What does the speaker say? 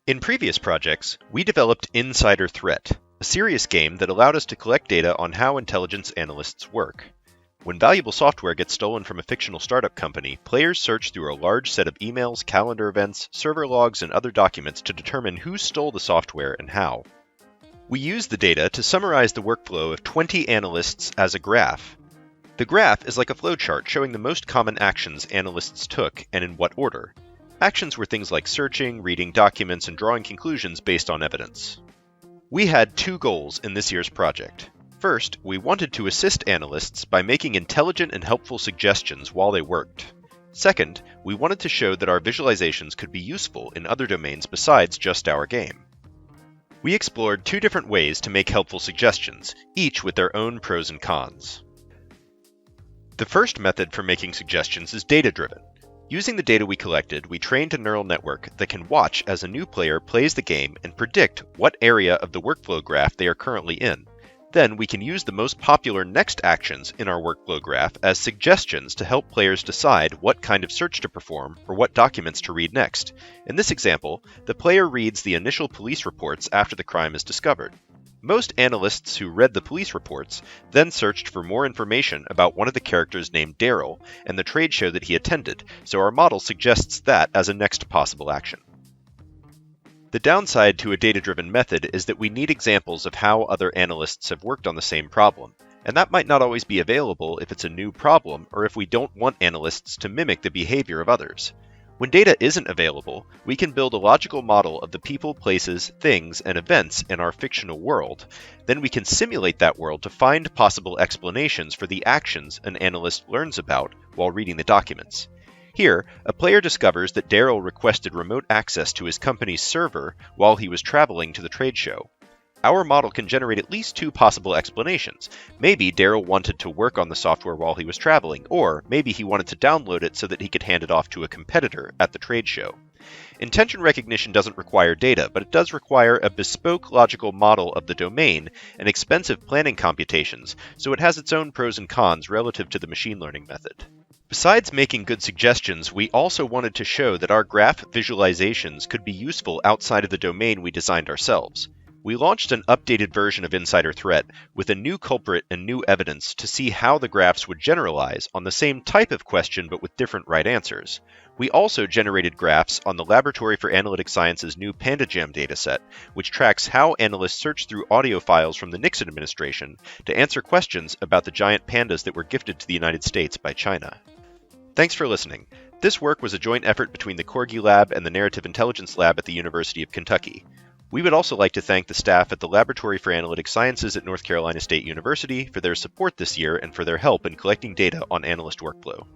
In previous projects, we developed Insider Threat, a serious game that allowed us to collect data on how intelligence analysts work. When valuable software gets stolen from a fictional startup company, players search through a large set of emails, calendar events, server logs, and other documents to determine who stole the software and how. We use the data to summarize the workflow of 20 analysts as a graph. The graph is like a flowchart showing the most common actions analysts took and in what order. Actions were things like searching, reading documents, and drawing conclusions based on evidence. We had two goals in this year's project. First, we wanted to assist analysts by making intelligent and helpful suggestions while they worked. Second, we wanted to show that our visualizations could be useful in other domains besides just our game. We explored two different ways to make helpful suggestions, each with their own pros and cons. The first method for making suggestions is data-driven. Using the data we collected, we trained a neural network that can watch as a new player plays the game and predict what area of the workflow graph they are currently in. Then we can use the most popular next actions in our workflow graph as suggestions to help players decide what kind of search to perform or what documents to read next. In this example, the player reads the initial police reports after the crime is discovered. Most analysts who read the police reports then searched for more information about one of the characters named Daryl and the trade show that he attended, so our model suggests that as a next possible action. The downside to a data-driven method is that we need examples of how other analysts have worked on the same problem, and that might not always be available if it's a new problem or if we don't want analysts to mimic the behavior of others. When data isn't available, we can build a logical model of the people, places, things, and events in our fictional world. Then we can simulate that world to find possible explanations for the actions an analyst learns about while reading the documents. Here, a player discovers that Daryl requested remote access to his company's server while he was traveling to the trade show. Our model can generate at least two possible explanations. Maybe Daryl wanted to work on the software while he was traveling, or maybe he wanted to download it so that he could hand it off to a competitor at the trade show. Intention recognition doesn't require data, but it does require a bespoke logical model of the domain and expensive planning computations, so it has its own pros and cons relative to the machine learning method. Besides making good suggestions, we also wanted to show that our graph visualizations could be useful outside of the domain we designed ourselves. We launched an updated version of Insider Threat with a new culprit and new evidence to see how the graphs would generalize on the same type of question but with different right answers. We also generated graphs on the Laboratory for Analytic Science's new PandaJam dataset, which tracks how analysts search through audio files from the Nixon administration to answer questions about the giant pandas that were gifted to the United States by China. Thanks for listening. This work was a joint effort between the Corgi Lab and the Narrative Intelligence Lab at the University of Kentucky. We would also like to thank the staff at the Laboratory for Analytic Sciences at North Carolina State University for their support this year and for their help in collecting data on analyst workflow.